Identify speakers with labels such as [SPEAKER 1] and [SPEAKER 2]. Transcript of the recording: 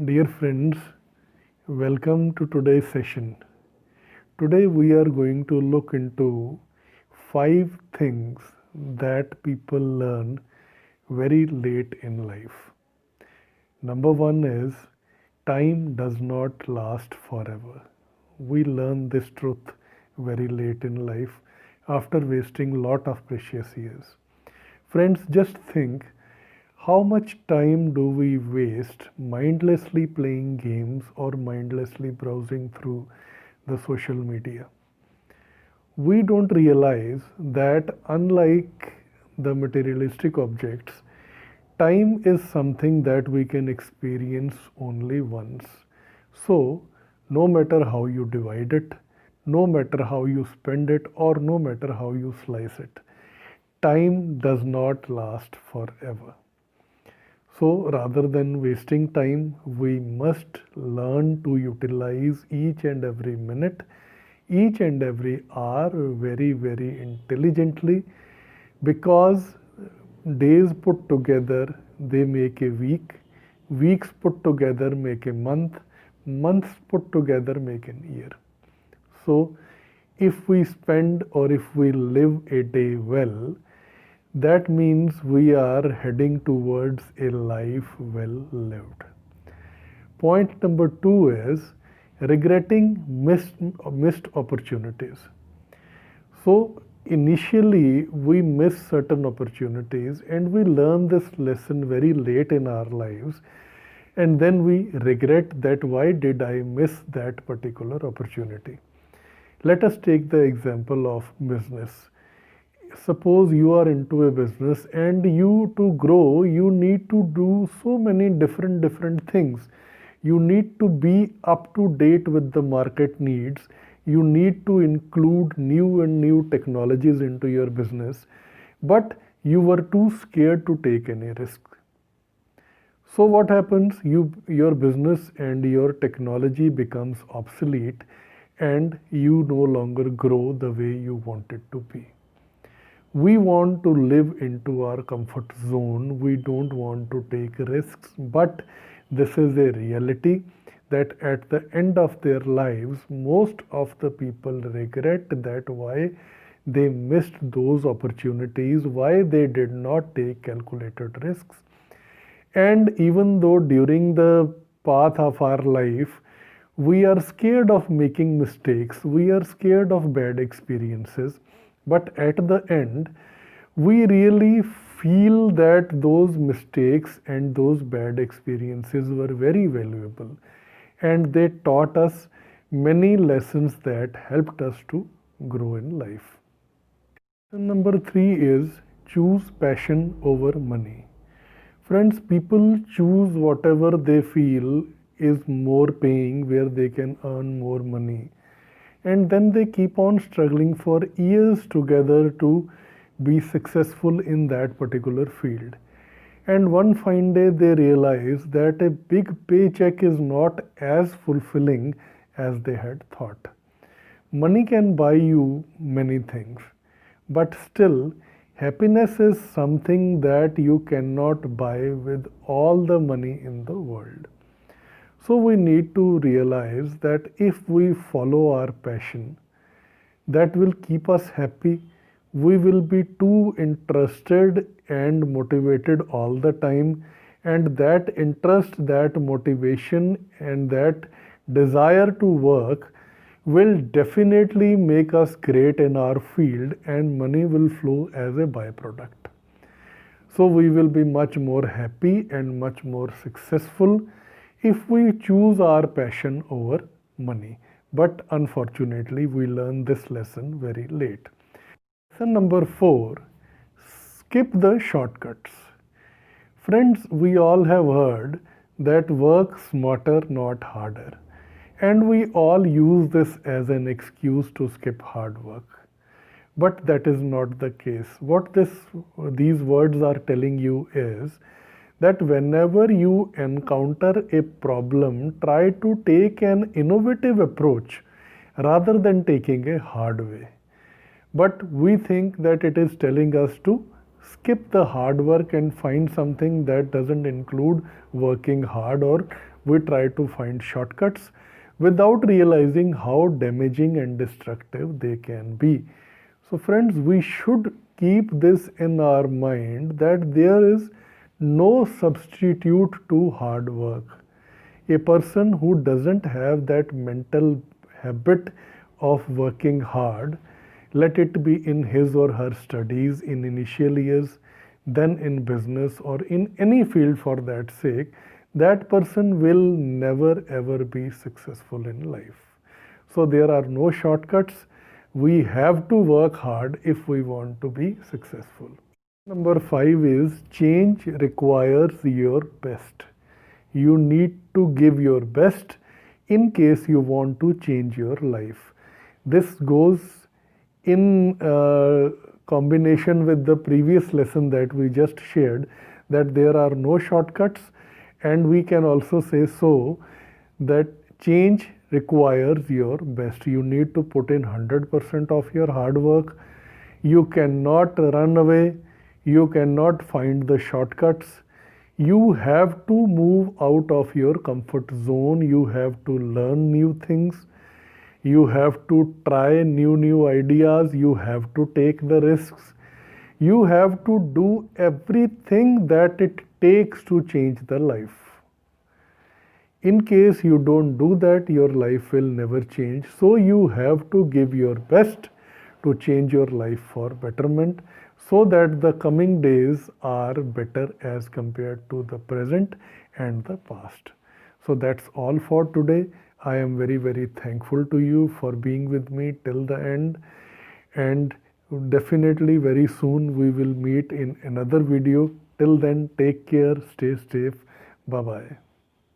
[SPEAKER 1] Dear friends, welcome to today's session. Today we are going to look into 5 things that people learn very late in life. Number 1 is time does not last forever. We learn this truth very late in life after wasting lot of precious years. Friends, just think how much time do we waste mindlessly playing games or mindlessly browsing through the social media? We don't realize that unlike the materialistic objects, time is something that we can experience only once. So, no matter how you divide it, no matter how you spend it, or no matter how you slice it, time does not last forever. So rather than wasting time, we must learn to utilize each and every minute, each and every hour very, very intelligently, because days put together they make a week, weeks put together make a month, months put together make an year. So if we spend or if we live a day well, that means we are heading towards a life well lived. Point number 2 is regretting missed opportunities. So, initially, we miss certain opportunities and we learn this lesson very late in our lives, and then we regret that why did I miss that particular opportunity. Let us take the example of business. Suppose you are into a business and you to grow you need to do so many different things. You need to be up to date with the market needs. You need to include new and new technologies into your business, but you were too scared to take any risk. So what happens, your business and your technology becomes obsolete and you no longer grow the way you want it to be. We want to live into our comfort zone. We don't want to take risks, but this is a reality that at the end of their lives, most of the people regret that why they missed those opportunities, why they did not take calculated risks. And even though during the path of our life, we are scared of making mistakes, we are scared of bad experiences, but at the end, we really feel that those mistakes and those bad experiences were very valuable and they taught us many lessons that helped us to grow in life. Number 3 is choose passion over money. Friends, people choose whatever they feel is more paying, where they can earn more money. And then they keep on struggling for years together to be successful in that particular field. And one fine day they realize that a big paycheck is not as fulfilling as they had thought. Money can buy you many things, but still, happiness is something that you cannot buy with all the money in the world. So, we need to realize that if we follow our passion, that will keep us happy. We will be too interested and motivated all the time, and that interest, that motivation, and that desire to work will definitely make us great in our field, and money will flow as a byproduct. So, we will be much more happy and much more successful if we choose our passion over money. But unfortunately, we learn this lesson very late. Lesson number 4, skip the shortcuts. Friends, we all have heard that work smarter, not harder. And we all use this as an excuse to skip hard work. But that is not the case. What these words are telling you is that whenever you encounter a problem, try to take an innovative approach rather than taking a hard way. But we think that it is telling us to skip the hard work and find something that doesn't include working hard or we try to find shortcuts without realizing how damaging and destructive they can be. So, friends, we should keep this in our mind that there is no substitute to hard work. A person who doesn't have that mental habit of working hard, let it be in his or her studies in initial years, then in business or in any field for that sake, that person will never ever be successful in life. So there are no shortcuts. We have to work hard if we want to be successful. Number 5 is change requires your best. You need to give your best in case you want to change your life. This goes in combination with the previous lesson that we just shared, that there are no shortcuts, and we can also say so that change requires your best. You need to put in 100% of your hard work. You cannot run away. You cannot find the shortcuts. You have to move out of your comfort zone. You have to learn new things. You have to try new ideas. You have to take the risks. You have to do everything that it takes to change the life. In case you don't do that, your life will never change. So you have to give your best to change your life for betterment, so that the coming days are better as compared to the present and the past. So that's all for today. I am very thankful to you for being with me till the end, and definitely very soon we will meet in another video. Till then, take care, stay safe. Bye bye.